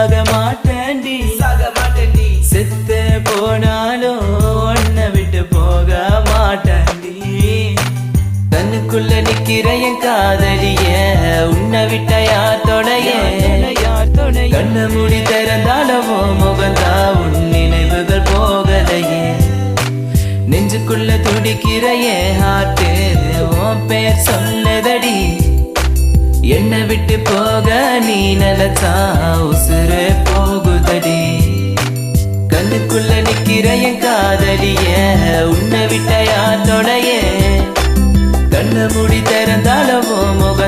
சாக மாட்டேன்டி செத்து போனாலும் உன்னை விட்டு போக மாட்டேன்டி கண்ணுக்குள்ள நிக்கிற என் காதலிய உன்னை விட்ட யார் தொடைய கண்ண மூடி திறந்தாலும் முகந்தா உன் நினைவுகள் போகலையே நெஞ்சுக்குள்ள துடிக்கிற என் ஹார்ட்டு உன் பேர் சொன்னதடி என்னை விட்டு போக நீ நினைச்சா உசுறு போகுதடி கண்ணுக்குள்ள நிக்கிற என் காதலிய உன்னை விட்ட யார் தொடைய கண்ண மூடி திறந்தாலும் முக